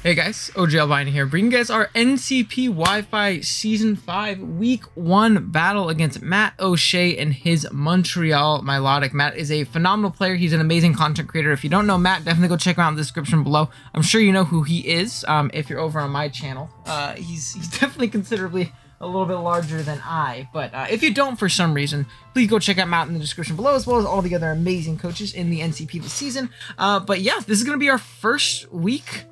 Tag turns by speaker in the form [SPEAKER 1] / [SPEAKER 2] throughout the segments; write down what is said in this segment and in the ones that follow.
[SPEAKER 1] Hey guys, OGalbina here, bringing you guys our NCP Wi-Fi Season 5 Week 1 battle against Matt O'Shea and his Montreal Melodic. Matt is a phenomenal player. He's an amazing content creator. If you don't know Matt, definitely go check him out in the description below. I'm sure you know who he is if you're over on my channel. He's definitely considerably a little bit larger than I, but if you don't for some reason, please go check out Matt in the description below, as well as all the other amazing coaches in the NCP this season. But yeah, this is going to be our first week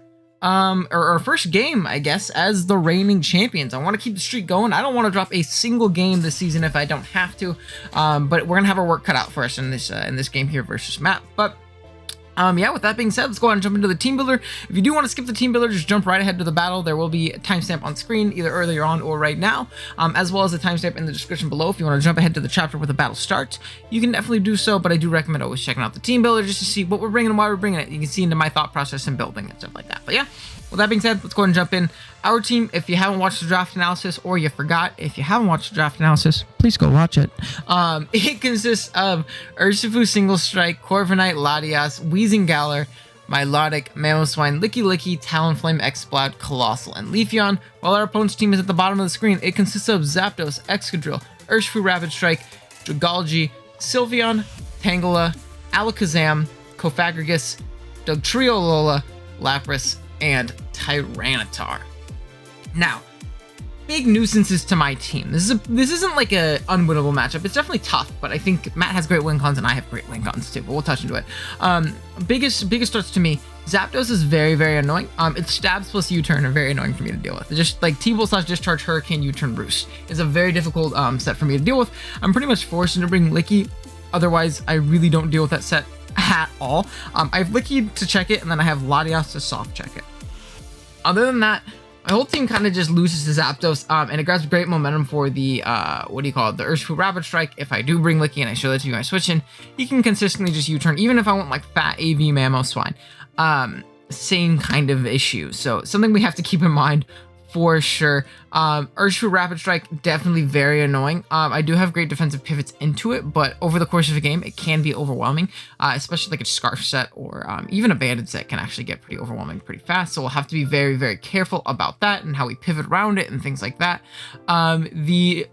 [SPEAKER 1] or our first game, I guess, as the reigning champions. I want to keep the streak going. I don't want to drop a single game this season if I don't have to, but we're gonna have our work cut out for us in this game here versus Matt. But yeah, with that being said, let's go ahead and jump into the team builder. If you do want to skip the team builder, just jump right ahead to the battle. There will be a timestamp on screen either earlier on or right now, as well as a timestamp in the description below. If you want to jump ahead to the chapter where the battle starts, you can definitely do so, but I do recommend always checking out the team builder just to see what we're bringing and why we're bringing it. You can see into my thought process and building and stuff like that. But yeah, with that being said, let's go ahead and jump in. Our team, if you haven't watched the draft analysis or you forgot, if you haven't watched the draft analysis, please go watch it. It consists of Urshifu, Single Strike, Corviknight, Latias, Wheezing Galar, Milotic, Mamoswine, Licky Licky, Talonflame, Exploud, Colossal, and Leafeon. While our opponent's team is at the bottom of the screen, it consists of Zapdos, Excadrill, Urshifu, Rapid Strike, Dragalge, Sylveon, Tangela, Alakazam, Cofagrigus, Dugtrio, Alola, Lapras, and Tyranitar. Now, big nuisances to my team. This isn't like a unwinnable matchup. It's definitely tough, but I think Matt has great win cons and I have great win cons too, but we'll touch into it. Biggest threats to me, Zapdos is very, very annoying. Its stabs plus U-turn are very annoying for me to deal with. It's just like T-Bolt / Discharge, Hurricane, U-turn, Roost is a very difficult set for me to deal with. I'm pretty much forced to bring Licky. Otherwise, I really don't deal with that set at all. I have Licky to check it, and then I have Latias to soft check it. Other than that, my whole team kind of just loses to Zapdos, and it grabs great momentum for the, the Urshifu Rapid Strike. If I do bring Licky and I show that to you guys switching, he can consistently just U-turn, even if I want like Fat AV Mamoswine. Same kind of issue. So something we have to keep in mind for sure. Urshifu Rapid Strike, definitely very annoying. I do have great defensive pivots into it, but over the course of a game, it can be overwhelming, especially like a Scarf set or even a Banded set can actually get pretty overwhelming pretty fast. So we'll have to be very, very careful about that and how we pivot around it and things like that. The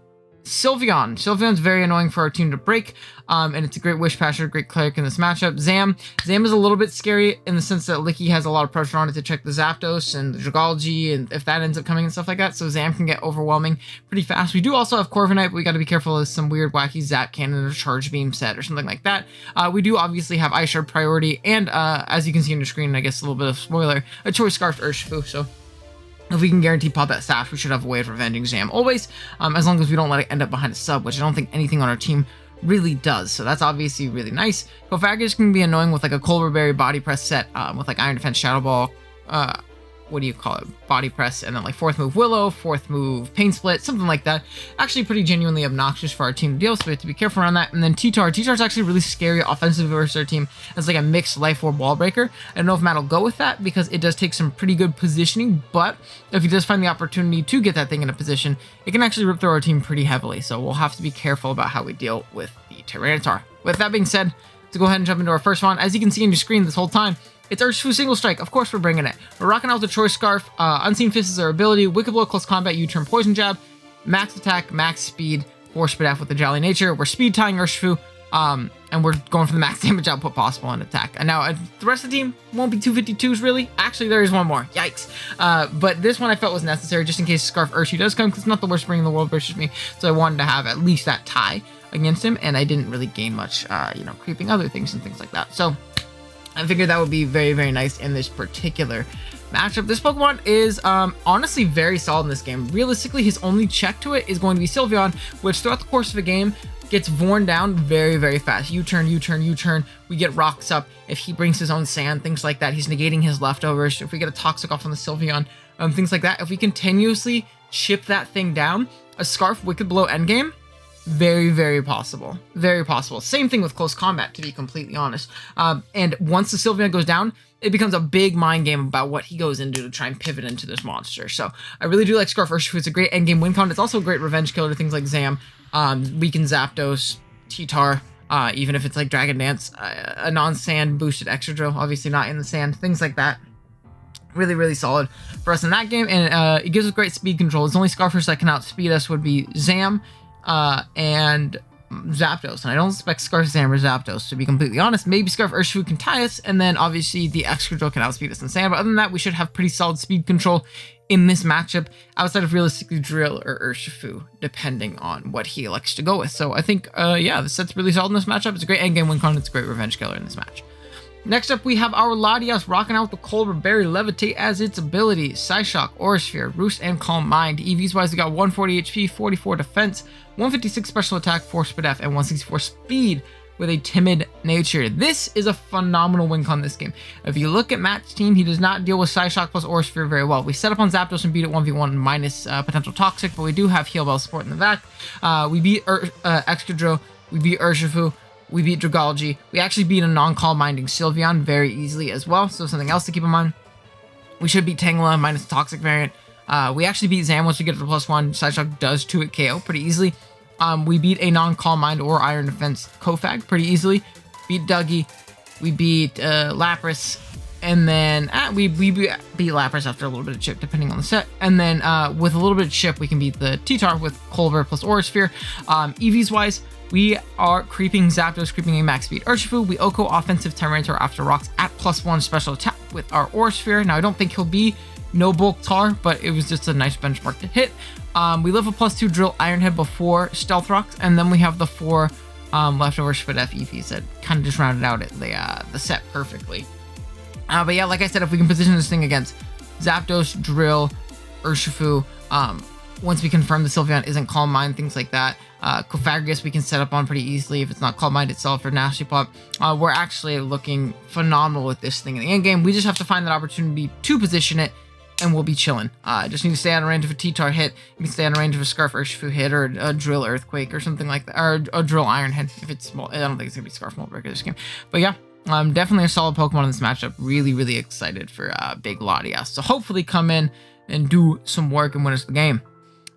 [SPEAKER 1] Sylveon's very annoying for our team to break, and it's a great Wish Passer, great cleric in this matchup. Zam is a little bit scary in the sense that Licky has a lot of pressure on it to check the Zapdos and the Dragalge, and if that ends up coming and stuff like that, so Zam can get overwhelming pretty fast. We do also have Corviknight, but we got to be careful of some weird wacky Zap Cannon or Charge Beam set or something like that. We do obviously have Ice Shard priority, and as you can see on your screen, I guess a little bit of spoiler, a Choice Scarf Urshifu, so if we can guarantee pop that Sash, we should have a way of revenging Zam always, as long as we don't let it end up behind a sub, which I don't think anything on our team really does. So that's obviously really nice. Cofagrigus can be annoying with like a Colbur Berry Body Press set with like Iron Defense, Shadow Ball, Body Press, and then like 4th move Willow, 4th move Pain Split, something like that. Actually pretty genuinely obnoxious for our team to deal with, so we have to be careful around that. And then T-Tar's actually really scary offensive versus our team as like a mixed Life Orb Wall Breaker. I don't know if Matt will go with that because it does take some pretty good positioning, but if he does find the opportunity to get that thing in a position, it can actually rip through our team pretty heavily. So we'll have to be careful about how we deal with the Tyranitar. With that being said, let's go ahead and jump into our first one. As you can see on your screen this whole time, it's Urshifu Single Strike. Of course we're bringing it. We're rocking out the Choice Scarf. Unseen Fist is our ability. Wicked Blow, Close Combat, U-turn, Poison Jab. Max Attack, Max Speed, Force Spit F with the Jolly Nature. We're Speed Tying Urshifu, and we're going for the max damage output possible in attack. And now the rest of the team won't be 252s really. Actually, there is one more. Yikes. But this one I felt was necessary just in case Scarf Urshifu does come, because it's not the worst ring in the world versus me. So I wanted to have at least that tie against him, and I didn't really gain much, creeping other things and things like that. So I figured that would be very, very nice in this particular matchup. This Pokemon is honestly very solid in this game. Realistically, his only check to it is going to be Sylveon, which throughout the course of a game gets worn down very, very fast. U-turn, U-turn, U-turn. We get rocks up. If he brings his own sand, things like that, he's negating his leftovers. If we get a Toxic off on the Sylveon, things like that. If we continuously chip that thing down, a Scarf Wicked Blow endgame, very, very possible. Very possible. Same thing with Close Combat, to be completely honest. And once the Sylveon goes down, it becomes a big mind game about what he goes into to try and pivot into this monster. So I really do like Scarf Urshifu. It's a great endgame win con. It's also a great revenge killer to things like Zam, Weaken Zapdos, T-Tar, even if it's like Dragon Dance, a non-sand boosted Excadrill, obviously not in the sand, things like that. Really, really solid for us in that game, and it gives us great speed control. Its only Scarfers that can outspeed us would be Zam and Zapdos, and I don't expect Scarf Zam or Zapdos, to be completely honest. Maybe Scarf Urshifu can tie us, and then obviously the Excadrill can outspeed us in Sand, but other than that, we should have pretty solid speed control in this matchup, outside of realistically Drill or Urshifu, depending on what he elects to go with. So I think, yeah, the set's really solid in this matchup. It's a great endgame win con, it's a great revenge killer in this match. Next up, we have our Latias rocking out with the Colbur Berry Levitate as its ability. Psyshock, Aura Sphere, Roost, and Calm Mind. EVs wise, we got 140 HP, 44 defense, 156 special attack, 4 speed F, and 164 speed with a timid nature. This is a phenomenal win con this game. If you look at Matt's team, he does not deal with Psyshock plus Aura Sphere very well. We set up on Zapdos and beat it 1v1 minus potential Toxic, but we do have Heal Bell support in the back. We beat Excadrill, we beat Urshifu, we beat Dragalge. We actually beat a non-call minding Sylveon very easily as well, so something else to keep in mind. We should beat Tangela minus the Toxic variant. We actually beat Zam once we get to the +1. Psyshock does 2-hit KO pretty easily. We beat a non-call mind or Iron Defense Kofag pretty easily. Beat Dougie. We beat Lapras. And then we beat Lapras after a little bit of chip, depending on the set. And then with a little bit of chip, we can beat the T-Tar with Colbur plus Aura Sphere. EVs wise, we are creeping Zapdos, creeping a max speed Urshifu. We Oko offensive Tyranitar after rocks at +1 special attack with our Aura Sphere. Now, I don't think he'll be no bulk Tar, but it was just a nice benchmark to hit. We live a +2 Drill Iron Head before Stealth Rocks, and then we have the 4 leftover Spit F EVs that kind of just rounded out the set perfectly. But yeah, like I said, if we can position this thing against Zapdos, Drill, Urshifu, once we confirm the Sylveon isn't Calm Mind, things like that. Cofagrigus we can set up on pretty easily if it's not Calm Mind itself or Nasty Plot. We're actually looking phenomenal with this thing in the end game. We just have to find that opportunity to position it, and we'll be chilling. Just need to stay out of range of a T-Tar hit. You can stay out of range of a Scarf Urshifu hit, or a Drill Earthquake or something like that, or a Drill Iron Head if it's small. I don't think it's gonna be Scarf Mold Breaker this game, but yeah. Definitely a solid Pokemon in this matchup. Really, really excited for Big Latias. So hopefully come in and do some work and win us the game.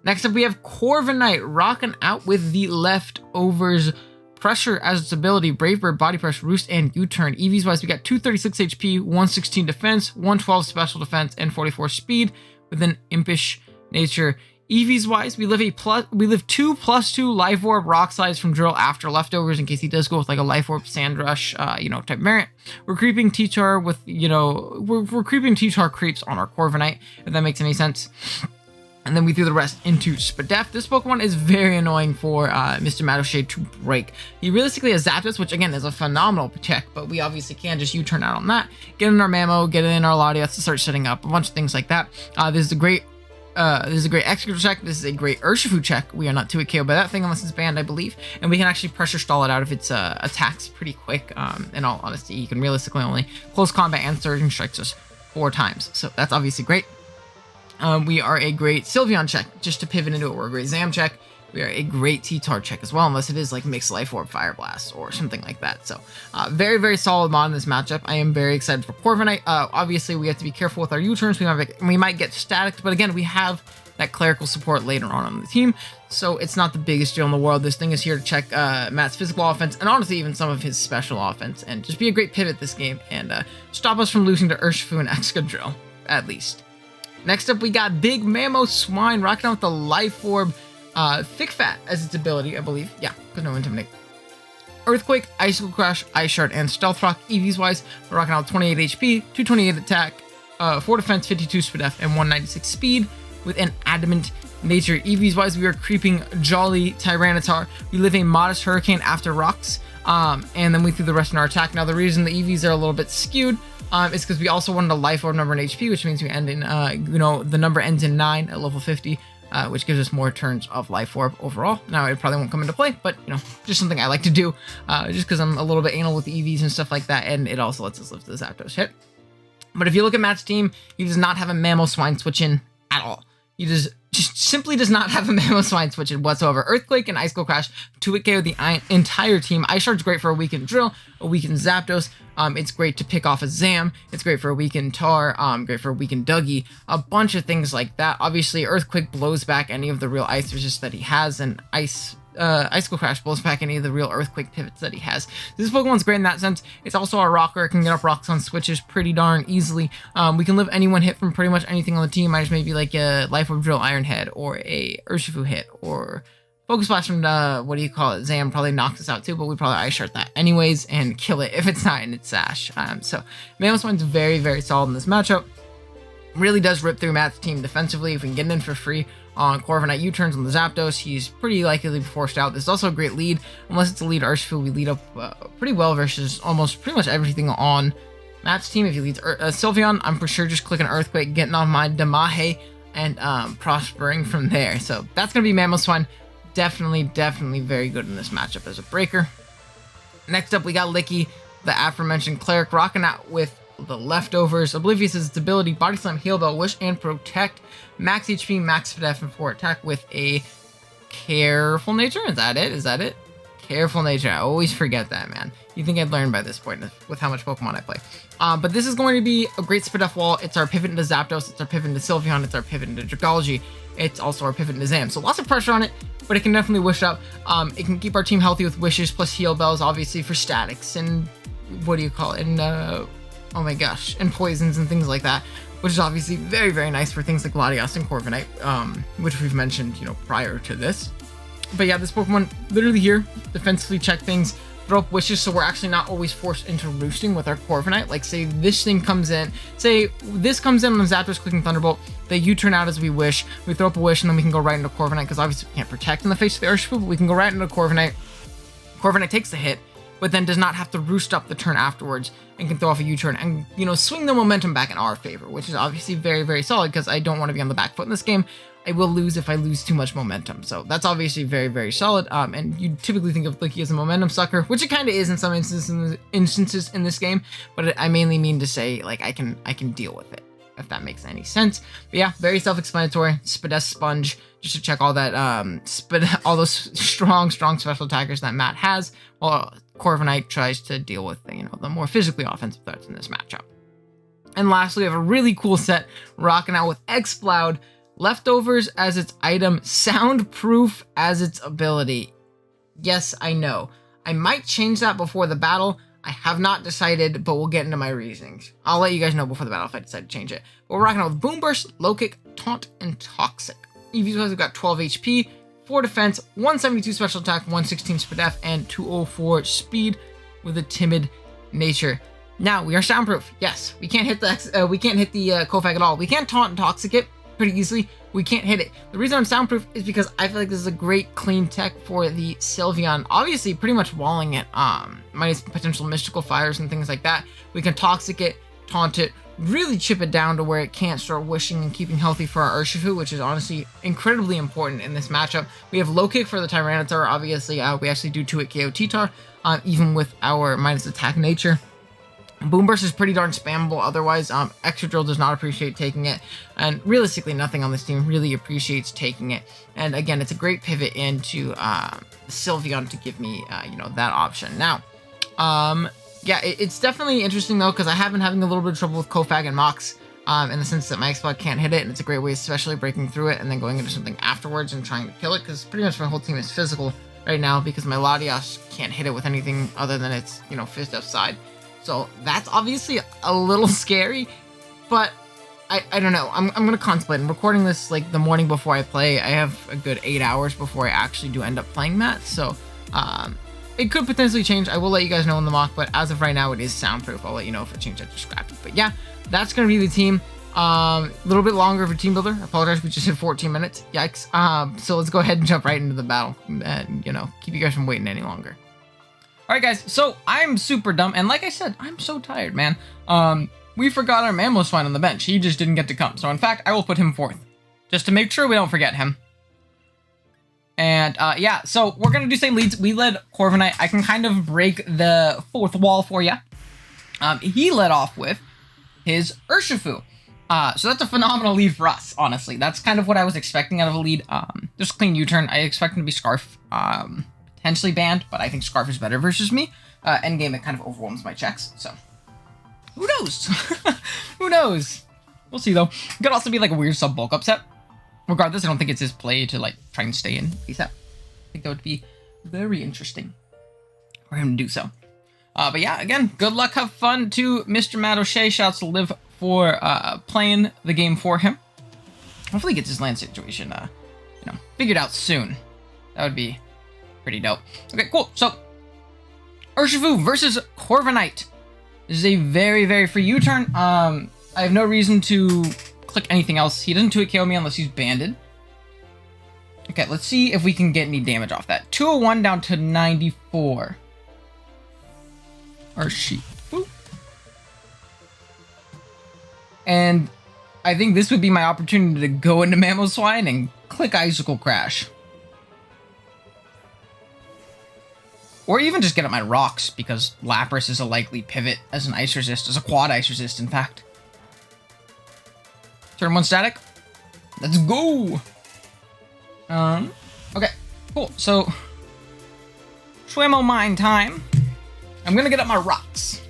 [SPEAKER 1] Next up, we have Corviknight rocking out with the leftovers. Pressure as its ability, Brave Bird, Body Press, Roost, and U-Turn. EVs wise, we got 236 HP, 116 defense, 112 special defense, and 44 speed with an impish nature. EVs wise, we live 2 +2 Life Orb Rock Slides from Drill after leftovers in case he does go with like a Life Orb Sand Rush, type variant. We're creeping T-Tar with, we're creeping T-Tar creeps on our Corviknight, if that makes any sense. And then we threw the rest into Spadef. This Pokemon is very annoying for Mr. Matt O'Shea to break. He realistically has Zapdos, which again is a phenomenal check, but we obviously can't just U-turn out on that. Get in our Mamo, get in our Latias to start setting up a bunch of things like that. This is a great Excadrill check. This is a great Urshifu check. We are not 2-hit KO by that thing unless it's banned, I believe. And we can actually pressure stall it out of its attacks pretty quick. In all honesty, you can realistically only close combat and surging strikes us 4 times. So that's obviously great. We are a great Sylveon check, just to pivot into it. We're a great Zam check. We are a great T-Tar check as well, unless it is like mixed Life Orb Fire Blast or something like that. So very, very solid mod in this matchup. I am very excited for Corviknight. Obviously, we have to be careful with our U-turns. We might get static, but again, we have that clerical support later on the team, so it's not the biggest deal in the world. This thing is here to check Matt's physical offense, and honestly, even some of his special offense, and just be a great pivot this game, and stop us from losing to Urshifu and Excadrill, at least. Next up, we got Big Mamoswine rocking out with the Life Orb Thick Fat as its ability, I believe. Yeah, because no Intimidate. Earthquake, Icicle Crash, Ice Shard, and Stealth Rock. EVs wise, we're rocking out 28 HP, 228 attack, 4 defense, 52 speed F, and 196 speed with an adamant nature. EVs wise, we are creeping Jolly Tyranitar. We live a modest Hurricane after rocks, and then we threw the rest in our attack. Now, the reason the EVs are a little bit skewed is because we also wanted a Life Orb number in HP, which means we end in, the number ends in 9 at level 50, which gives us more turns of Life Orb overall. Now, it probably won't come into play, but, just something I like to do, just because I'm a little bit anal with the EVs and stuff like that, and it also lets us live the Zapdos hit. But if you look at Matt's team, he does not have a Mamoswine switch in at all. He just simply does not have a Mamoswine switch in whatsoever. Earthquake and Icicle Crash 2-hit KO the entire team. Ice Shard's great for a weakened Drill, a weakened Zapdos. It's great to pick off a Zam. It's great for a weakened Tar. Great for a weakened Dougie. A bunch of things like that. Obviously, Earthquake blows back any of the real Ice resist that he has, and Ice Icicle Crash blows back any of the real Earthquake pivots that he has. This Pokemon's great in that sense. It's also a rocker. It can get up rocks on switches pretty darn easily. We can live any one hit from pretty much anything on the team, minus maybe like a Life Orb Drill Iron Head or a Urshifu hit or Focus Blast from what do you call it? Zam probably knocks us out too, but we probably Ice Shard that anyways and kill it if it's not in its sash. So Mamoswine's very, very solid in this matchup. Really does rip through Matt's team defensively. If we can get in for free on Corviknight U-turns on the Zapdos, he's pretty likely to be forced out. This is also a great lead. Unless it's a lead Urshifu, we lead up pretty well versus almost pretty much everything on Matt's team. If he leads Sylveon, I'm for sure just clicking Earthquake, getting off my Damahe, and prospering from there. So that's going to be Mamoswine. Definitely very good in this matchup as a breaker. Next up, we got Licky, the aforementioned Cleric, rocking out with the leftovers. Oblivious is its ability, Body Slam, Heal Bell, Wish, and Protect. Max HP, max def, and 4 attack with a Careful Nature. Is that it? Careful Nature. I always forget that, man. You think I'd learn by this point with how much Pokemon I play. But this is going to be a great Spadef wall. It's our pivot into Zapdos. It's our pivot into Sylveon. It's our pivot into Dragology. It's also our pivot into Zam. So lots of pressure on it, but it can definitely wish up. It can keep our team healthy with wishes plus heal bells, obviously for statics and what do you call it? And oh my gosh, and poisons and things like that, which is obviously very, very nice for things like Latias and Corviknight, which we've mentioned, prior to this. But yeah, this Pokemon literally here, defensively check things, throw up wishes, so we're actually not always forced into roosting with our Corviknight. Like, say this thing comes in, say this comes in on Zapdos clicking Thunderbolt, they U-turn out as we wish, we throw up a wish, and then we can go right into Corviknight, because obviously we can't protect in the face of the Urshifu, but we can go right into Corviknight. Corviknight takes the hit, but then does not have to roost up the turn afterwards and can throw off a U-turn and, swing the momentum back in our favor, which is obviously very, very solid because I don't want to be on the back foot in this game. I will lose if I lose too much momentum. So that's obviously very, very solid. And you typically think of Licky as a momentum sucker, which it kind of is in some instances in this game, but I mainly mean to say, like, I can deal with it, if that makes any sense. But yeah, very self-explanatory. Spadef Sponge, just to check all that, all those strong special attackers that Matt has, while Corviknight tries to deal with, the more physically offensive threats in this matchup. And lastly, we have a really cool set rocking out with Exploud, leftovers as its item, soundproof as its ability. Yes, I know. I might change that before the battle. I have not decided, but we'll get into my reasonings. I'll let you guys know before the battle if I decide to change it. But we're rocking out with Boom Burst, Low Kick, Taunt, and Toxic. EVs have got 12 HP, 4 defense, 172 special attack, 116 Spadef, and 204 speed with a timid nature. Now we are soundproof. Yes, we can't hit the Kofag at all. We can't taunt and toxic it pretty easily. We can't hit it. The reason I'm soundproof is because I feel like this is a great clean tech for the Sylveon. Obviously, pretty much walling it, minus potential mystical fires and things like that. We can toxic it, taunt it, really chip it down to where it can't start wishing and keeping healthy for our Urshifu, which is honestly incredibly important in this matchup. We have low kick for the Tyranitar. Obviously, we actually do 2-hit KO T-Tar, even with our minus attack nature. Boom Burst is pretty darn spammable otherwise. Extra Drill does not appreciate taking it, and realistically nothing on this team really appreciates taking it. And again, it's a great pivot into Sylveon to give me that option. Now, yeah, it's definitely interesting though, because I have been having a little bit of trouble with Kofag and Mox, in the sense that my Exploud can't hit it, and it's a great way, especially breaking through it and then going into something afterwards and trying to kill it, because pretty much my whole team is physical right now because my Latias can't hit it with anything other than its Fist F side. So that's obviously a little scary, but I don't know. I'm gonna contemplate. I'm recording this like the morning before I play. I have a good 8 hours before I actually do end up playing that, so it could potentially change. I will let you guys know in the mock, but as of right now, it is soundproof. I'll let you know if it changes. I just scrapped it. But yeah, that's gonna be the team. A little bit longer for Teambuilder. I apologize, we just hit 14 minutes. Yikes. So let's go ahead and jump right into the battle, and keep you guys from waiting any longer. Alright guys, so I'm super dumb, and like I said, I'm so tired, man. We forgot our Mamoswine on the bench. He just didn't get to come. So in fact, I will put him fourth, just to make sure we don't forget him. And yeah, so we're gonna do same leads. We led Corviknight. I can kind of break the fourth wall for you. He led off with his Urshifu. So that's a phenomenal lead for us, honestly. That's kind of what I was expecting out of a lead. Just clean U-turn. I expect him to be Scarf. Potentially banned, but I think Scarf is better versus me. Endgame, it kind of overwhelms my checks, so who knows? Who knows? We'll see though. It could also be like a weird sub bulk upset. Regardless, I don't think it's his play to like try and stay in ASAP. think that would be very interesting for him to do so. But yeah, again, good luck, have fun to Mr. Matt O'Shea. Shouts to Liv for playing the game for him. Hopefully he gets his land situation, figured out soon. That would be pretty dope. Okay, cool. So, Urshifu versus Corviknight. This is a very, very free U-turn. I have no reason to click anything else. He doesn't 2-hit KO me unless he's banded. Okay, let's see if we can get any damage off that. 201 down to 94. Urshifu. And I think this would be my opportunity to go into Mamoswine and click Icicle Crash. Or even just get up my rocks, because Lapras is a likely pivot as an Ice Resist, as a quad Ice Resist, in fact. Turn 1 static. Let's go! Okay, cool. So, Schwammo Mine time. I'm gonna get up my rocks.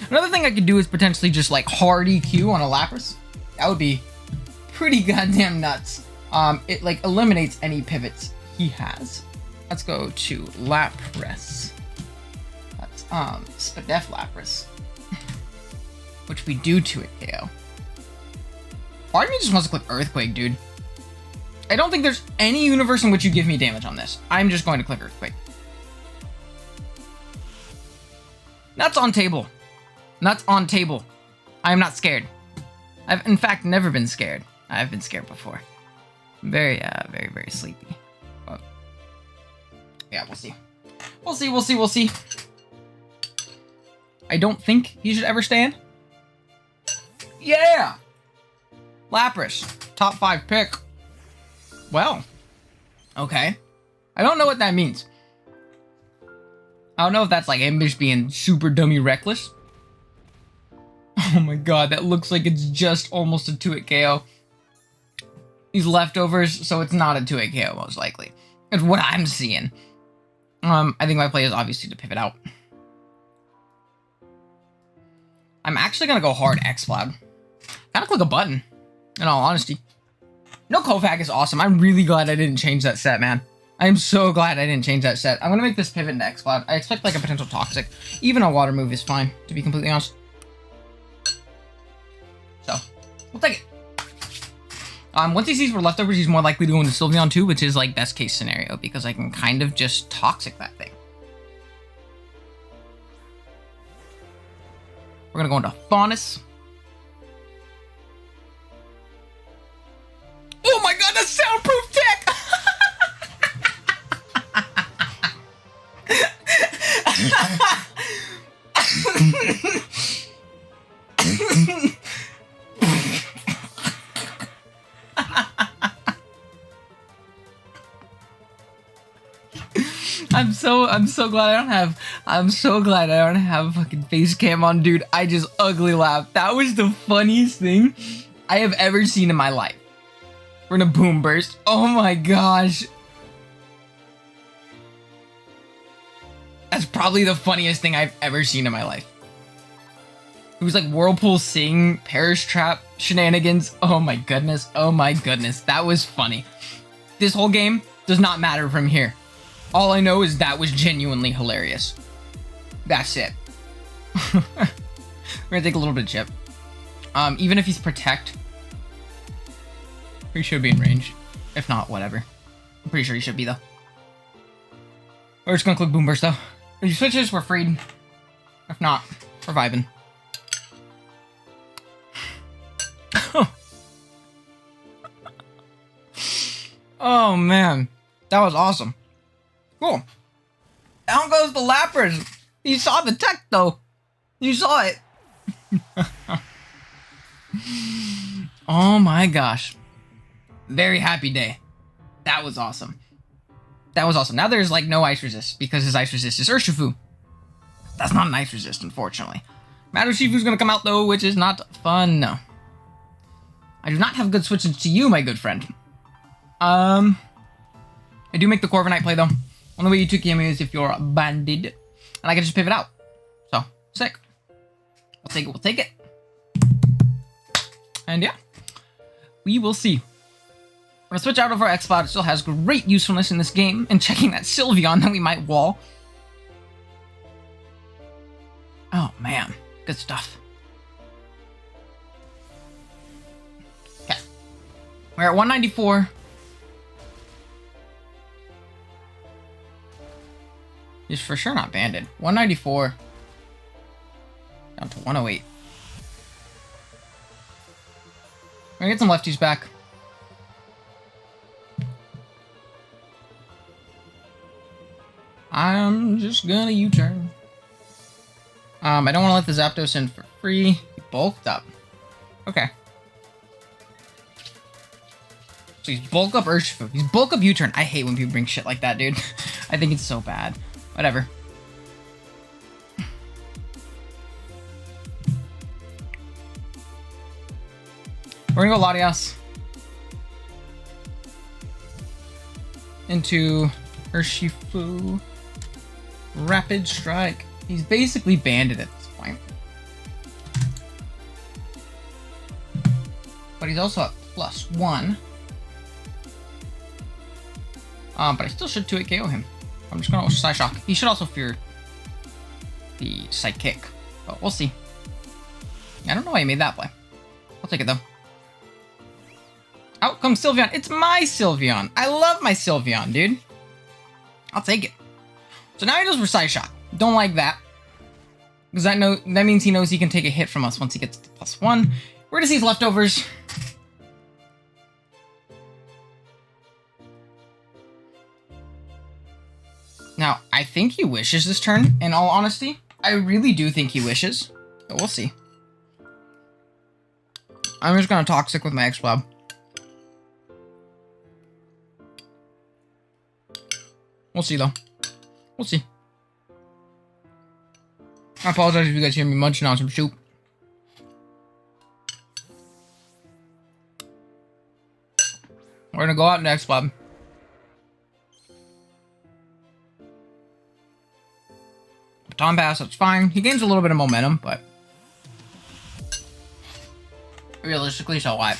[SPEAKER 1] Another thing I could do is potentially just like hard EQ on a Lapras. That would be pretty goddamn nuts. It like eliminates any pivots he has. Let's go to Lapras. That's Spadef Lapras. Which we do to it, KO. Part of me just wants to click Earthquake, dude. I don't think there's any universe in which you give me damage on this. I'm just going to click Earthquake. Nuts on table. Nuts on table. I am not scared. I've, in fact, never been scared. I've been scared before. Very, very sleepy. But yeah, we'll see. We'll see. I don't think he should ever stand. Yeah! Lapras. Top 5 pick. Well. Okay. I don't know what that means. I don't know if that's like him just being super dummy reckless. Oh my god, that looks like it's just almost a 2-hit KO. These leftovers, so it's not a 2-hit KO most likely. It's what I'm seeing. I think my play is obviously to pivot out. I'm actually gonna go hard X-Cloud. Kinda click a button, in all honesty. No Kovac is awesome. I'm really glad I didn't change that set, man. I'm so glad I didn't change that set. I'm gonna make this pivot into X-Cloud. I expect like a potential Toxic. Even a Water move is fine, to be completely honest. So, we'll take it. Once he sees we're leftovers, he's more likely to go into Sylveon too, which is like best case scenario, because I can kind of just Toxic that thing. We're gonna go into Faunus. Oh my god, that's soundproof tech! I'm so glad I don't have fucking face cam on, dude. I just ugly laughed. That was the funniest thing I have ever seen in my life. We're gonna boom burst. Oh my gosh. That's probably the funniest thing I've ever seen in my life. It was like Whirlpool Sing, Perish Trap shenanigans. Oh my goodness. Oh my goodness. That was funny. This whole game does not matter from here. All I know is that was genuinely hilarious. That's it. We're gonna take a little bit of chip. Even if he's Protect, he should be in range. If not, whatever. I'm pretty sure he should be, though. We're just gonna click Boom Burst, though. If he switches, we're freed. If not, we're vibing. Oh, man. That was awesome. Cool. Down goes the Lapras. You saw the tech, though. You saw it. Oh, my gosh. Very happy day. That was awesome. That was awesome. Now there's like no Ice Resist because his Ice Resist is Urshifu. That's not an Ice Resist, unfortunately. Matt Urshifu's gonna come out though, which is not fun. No. I do not have good switches to you, my good friend. I do make the Corviknight play though. Only way you 2 me is if you're banded. And I can just pivot out. So, sick. We'll take it. And yeah. We will see. We're gonna switch out of our X-Cloud. It still has great usefulness in this game, and checking that Sylveon that we might wall. Oh man, good stuff. Okay, we're at 194. He's for sure not banded. 194 down to 108. We're gonna get some lefties back. I'm just gonna U-turn. I don't want to let the Zapdos in for free. He bulked up. Okay. So he's bulk up Urshifu. He's bulk up U-turn. I hate when people bring shit like that, dude. I think it's so bad. Whatever. We're gonna go Latias into Urshifu. Rapid Strike. He's basically banded at this point. But he's also at +1. But I still should 2-hit KO him. I'm just gonna Psy Shock. He should also fear the Psychic. But we'll see. I don't know why he made that play. I'll take it though. Out comes Sylveon. It's my Sylveon. I love my Sylveon, dude. I'll take it. So now he knows we're Psy Shock. Don't like that. Because that means he knows he can take a hit from us once he gets to +1. We're gonna see his leftovers. Now, I think he wishes this turn, in all honesty. I really do think he wishes. But we'll see. I'm just gonna Toxic with my X-Cloud. We'll see, though. We'll see. I apologize if you guys hear me munching on some soup. We're gonna go out next, Bob. Baton Pass, that's fine. He gains a little bit of momentum, but realistically, so what?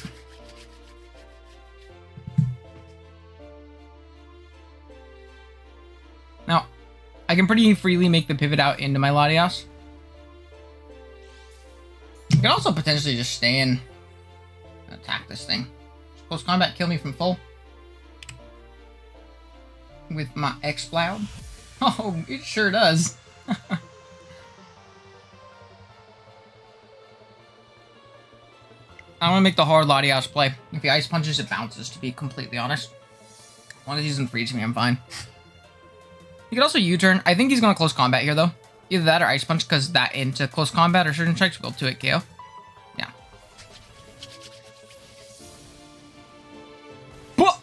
[SPEAKER 1] Now, I can pretty freely make the pivot out into my Latias. I can also potentially just stay in and attack this thing. Close combat, kill me from full. With my X-Cloud. Oh, it sure does. I want to make the hard Latias play. If he Ice Punches, it bounces, to be completely honest. As long as he doesn't freeze me, I'm fine. He could also U-turn. I think he's going to close combat here, though. Either that or Ice Punch, because that into close combat or Surgeon Strikes will 2-hit KO. Yeah. Whoa!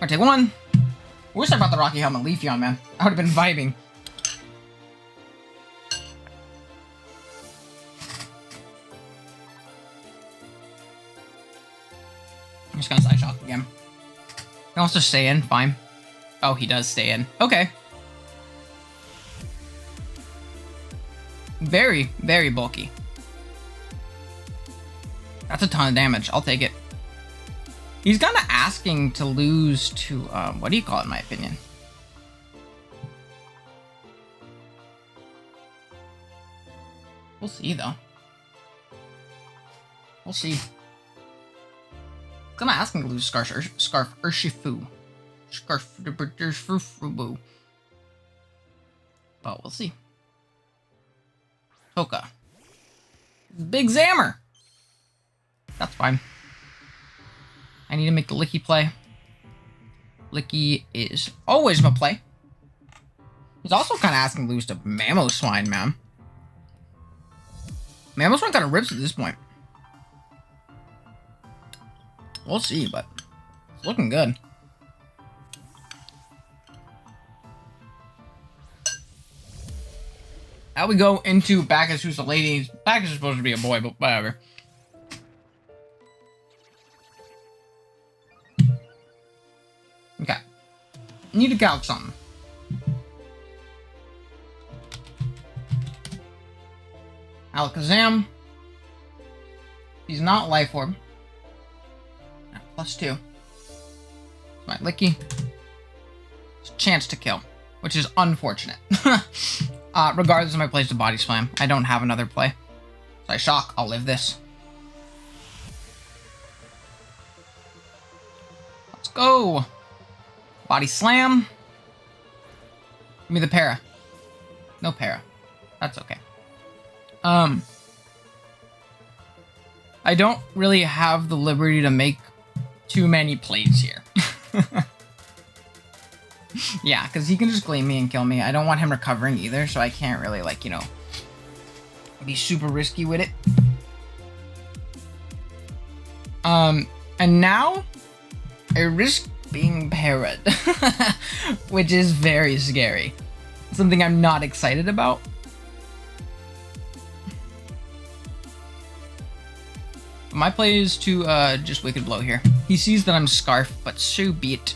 [SPEAKER 1] I'll take one. I wish I brought the Rocky Helmet Leafeon, man. I would have been vibing. I'm just gonna Side Shock again. He wants to stay in, fine. Oh, he does stay in. Okay. Very, very bulky. That's a ton of damage. I'll take it. He's kind of asking to lose to, what do you call it in my opinion? We'll see, though. We'll see. He's kind of asking to lose Scarf Urshifu. Scarf Urshifu. But we'll see. Toka. Big Zammer. That's fine. I need to make the Licky play. Licky is always my play. He's also kind of asking to lose to Mamoswine, man. Mamoswine kind of rips at this point. We'll see, but it's looking good. Now we go into Bacchus, who's a lady. Bacchus is supposed to be a boy, but whatever. Okay. Need to calc something. Alakazam. He's not Life Orb. +2. My Licky. Chance to kill, which is unfortunate. Regardless of my plays to Body Slam, I don't have another play. So I shock, I'll live this. Let's go. Body Slam. Give me the para. No para. That's okay. I don't really have the liberty to make too many plays here. Yeah, because he can just gleam me and kill me. I don't want him recovering either, so I can't really, like, you know, be super risky with it. And now, I risk being parried, which is very scary. Something I'm not excited about. My play is to just Wicked Blow here. He sees that I'm Scarf, but so be it.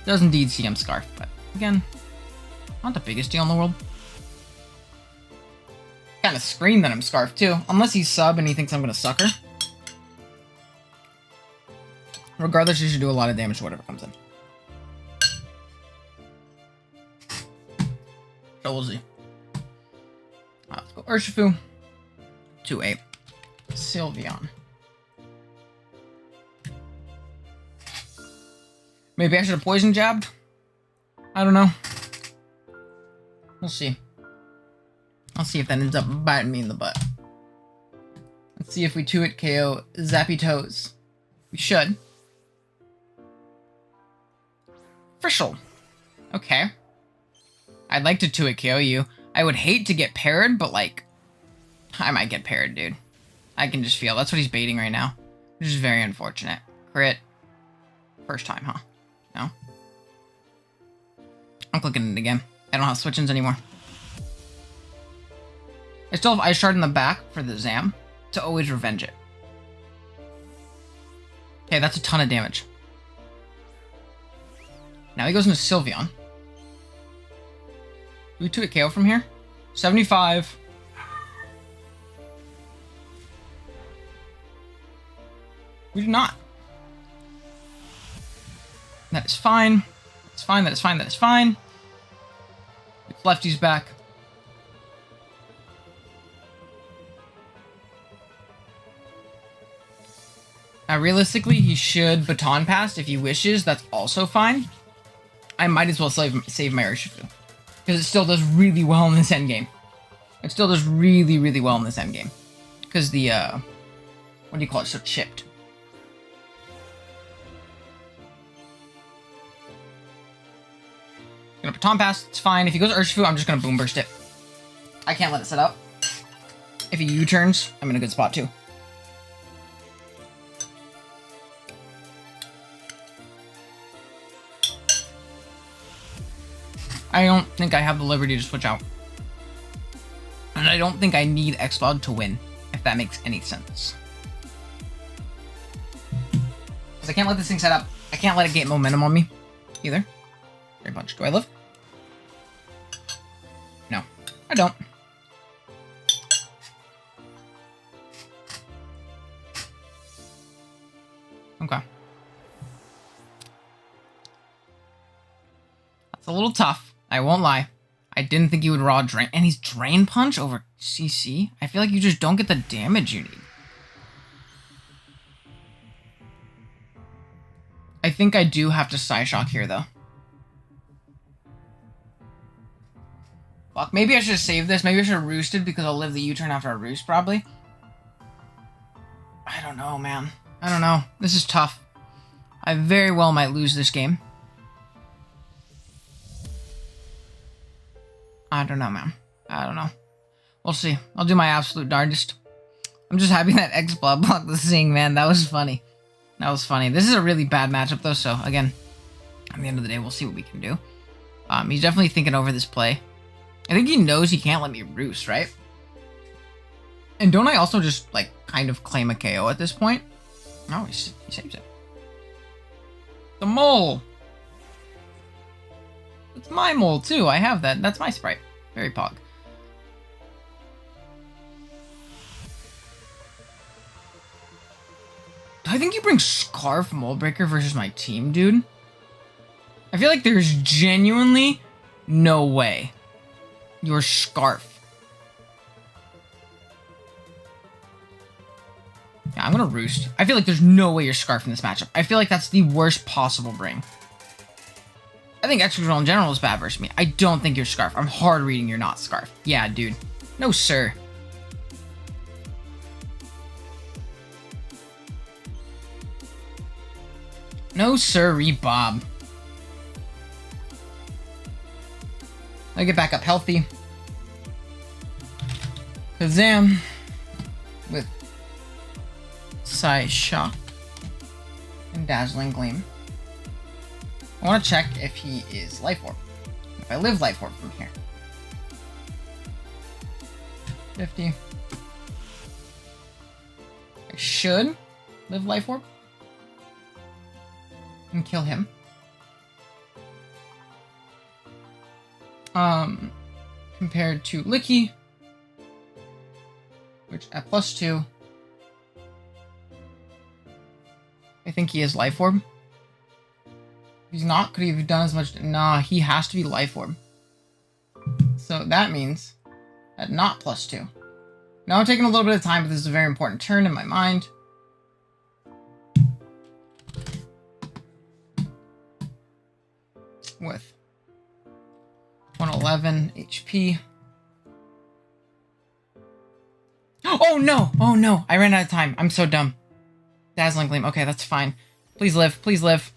[SPEAKER 1] Does indeed see him Scarf, but again, not the biggest deal in the world. Kind of scream that I'm Scarf too, unless he's sub and he thinks I'm gonna sucker. Regardless, you should do a lot of damage to whatever comes in. So we'll see. Let's go Urshifu. 2-8. Sylveon. Maybe I should have poison jabbed. I don't know. We'll see. I'll see if that ends up biting me in the butt. Let's see if we 2-hit KO Zappy Toes. We should. Frischl. Okay. I'd like to 2-hit KO you. I would hate to get parried, but like, I might get parried, dude. I can just feel. That's what he's baiting right now. Which is very unfortunate. Crit. First time, huh? No? I'm clicking it again. I don't have switch-ins anymore. I still have Ice Shard in the back for the Zam to always revenge it. Okay, that's a ton of damage. Now he goes into Sylveon. Do we 2-hit KO from here? 75. We do not. That is fine. That's fine, that is fine, that is fine. It's Lefty's back. Now, realistically, he should Baton Pass if he wishes. That's also fine. I might as well save my Urshifu. Because it still does really well in this endgame. It still does really, really well in this endgame. Because the, what do you call it? So chipped. Gonna Baton Pass, it's fine. If he goes Urshifu, I'm just gonna Boom Burst it. I can't let it set up. If he U-turns, I'm in a good spot too. I don't think I have the liberty to switch out. And I don't think I need X-Cloud to win, if that makes any sense. Because I can't let this thing set up. I can't let it get momentum on me, either. Great Punch. Do I live? No, I don't. Okay. That's a little tough. I won't lie. I didn't think he would raw drain. And he's Drain Punch over CC? I feel like you just don't get the damage you need. I think I do have to Psyshock here, though. Fuck, maybe I should have saved this. Maybe I should have roosted because I'll live the U-turn after I roost, probably. I don't know, man. I don't know. This is tough. I very well might lose this game. I don't know, man. I don't know. We'll see. I'll do my absolute darndest. I'm just happy that X-Blood blocked the Sing, man. That was funny. That was funny. This is a really bad matchup, though, so, again, at the end of the day, we'll see what we can do. He's definitely thinking over this play. I think he knows he can't let me roost, right? And don't I also just, like, kind of claim a KO at this point? No, he saves it. The mole! It's my mole, too. I have that. That's my sprite. Very pog. I think you bring Scarf Moldbreaker versus my team, dude. I feel like there's genuinely no way your Scarf. Yeah, I'm gonna Roost. I feel like there's no way you're Scarf in this matchup. I feel like that's the worst possible bring. I think X-Control in general is bad versus me. I don't think you're Scarf. I'm hard reading you're not Scarf. Yeah, dude. No, sir. No, sir, Bob. I get back up healthy. Kazam. With Psy Shock and Dazzling Gleam. I want to check if he is Life Orb. If I live Life Orb from here. 50. I should live Life Orb. And kill him. Compared to Licky, which at +2, I think he is Life Orb. If he's not, could he have done as much? Nah, he has to be Life Orb. So that means at not +2. Now I'm taking a little bit of time, but this is a very important turn in my mind. With 111 HP. Oh no! Oh no! I ran out of time. I'm so dumb. Dazzling Gleam. Okay, that's fine. Please live. Please live.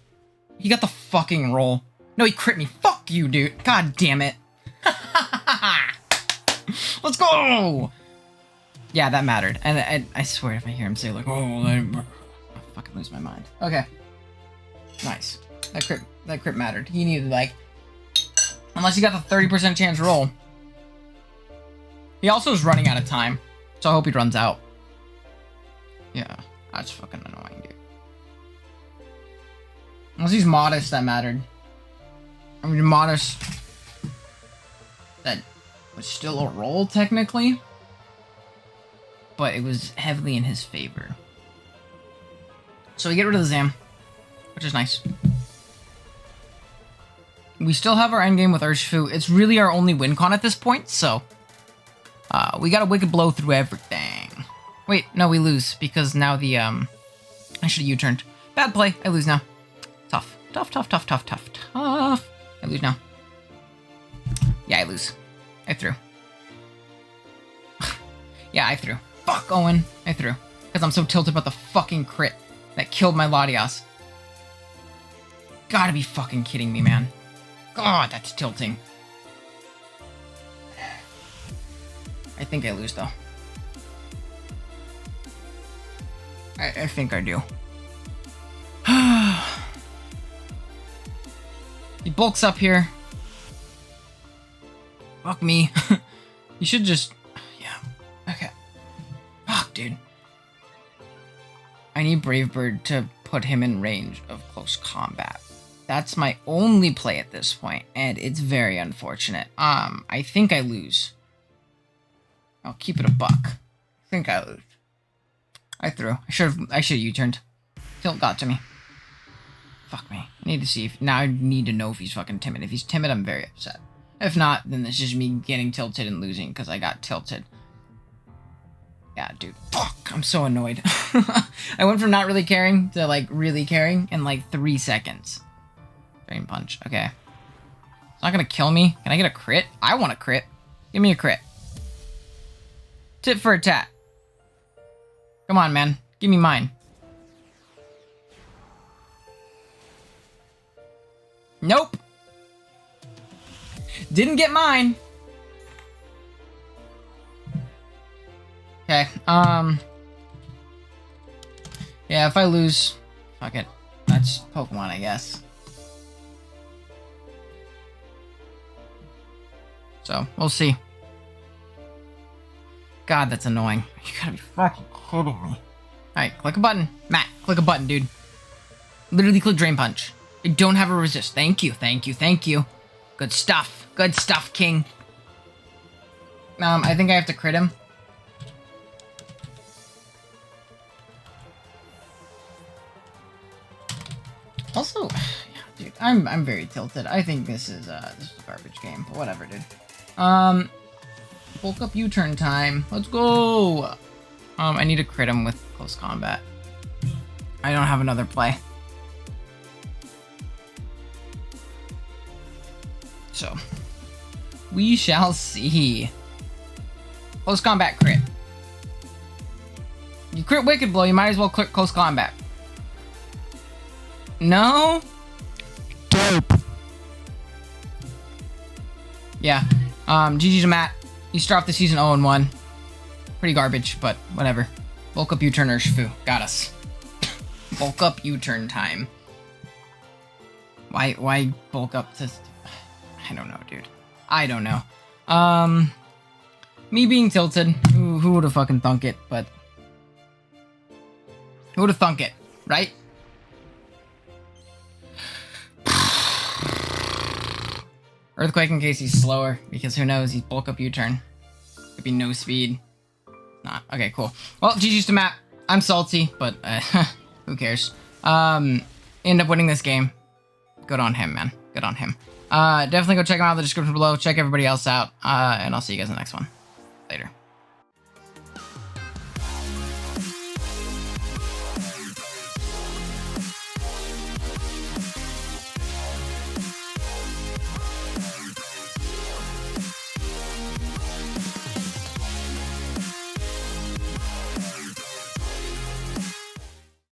[SPEAKER 1] He got the fucking roll. No, he crit me. Fuck you, dude. God damn it. Let's go! Yeah, that mattered. And I swear if I hear him say like, oh, I'll fucking lose my mind. Okay. Nice. That crit mattered. He needed like, unless he got the 30% chance roll. He also is running out of time, so I hope he runs out. Yeah, that's fucking annoying, dude. Unless he's Modest, that mattered. I mean, Modest, that was still a roll technically, but it was heavily in his favor. So we get rid of the Zam, which is nice. We still have our endgame with Urshifu. It's really our only win con at this point, so we got a Wicked Blow through everything. Wait, no, we lose because now the I should have U-turned. Bad play. I lose now. Tough. Tough, tough, tough, tough, tough, tough. I lose now. Yeah, I lose. I threw. Yeah, I threw. Fuck, Owen. I threw. Because I'm so tilted about the fucking crit that killed my Latias. Gotta be fucking kidding me, man. God, that's tilting. I think I lose, though. I think I do. He bulks up here. Fuck me. You should just... Yeah. Okay. Fuck, dude. I need Brave Bird to put him in range of close combat. That's my only play at this point, and it's very unfortunate. I think I lose. I'll keep it a buck. I think I lose. I threw. I should have U-turned. Tilt got to me. Fuck me. I need to see if... Now I need to know if he's fucking timid. If he's timid, I'm very upset. If not, then it's just me getting tilted and losing because I got tilted. Yeah, dude. Fuck. I'm so annoyed. I went from not really caring to, like, really caring in, like, 3 seconds. Drain Punch. Okay. It's not gonna kill me. Can I get a crit? I want a crit. Give me a crit. Tit for a tat. Come on, man. Give me mine. Nope. Didn't get mine. Okay, yeah, if I lose, fuck it. That's Pokemon, I guess. So, we'll see. God, that's annoying. You gotta be fucking kidding me. Alright, click a button. Matt, click a button, dude. Literally click Drain Punch. I don't have a resist. Thank you, thank you, thank you. Good stuff. Good stuff, King. I think I have to crit him. I'm very tilted. I think this is a garbage game, but whatever, dude. Bulk up U-turn time. Let's go. I need to crit him with close combat. I don't have another play. So, we shall see. Close combat crit. You crit Wicked Blow, you might as well crit close combat. No?
[SPEAKER 2] Dope.
[SPEAKER 1] Yeah. GG to Matt. You start off the season 0-1. Pretty garbage, but whatever. Bulk up U-turn Urshifu. Got us. Bulk up U-turn time. Why bulk up to... I don't know, dude. I don't know. Me being tilted. Who would have fucking thunk it, but... Who would have thunk it, right? Earthquake in case he's slower, because who knows, he's bulk up U-turn. Could be no speed. Not. Okay, cool. Well, GG's to Matt. I'm salty, but who cares? End up winning this game. Good on him, man. Good on him. Definitely go check him out in the description below. Check everybody else out. And I'll see you guys in the next one. Later.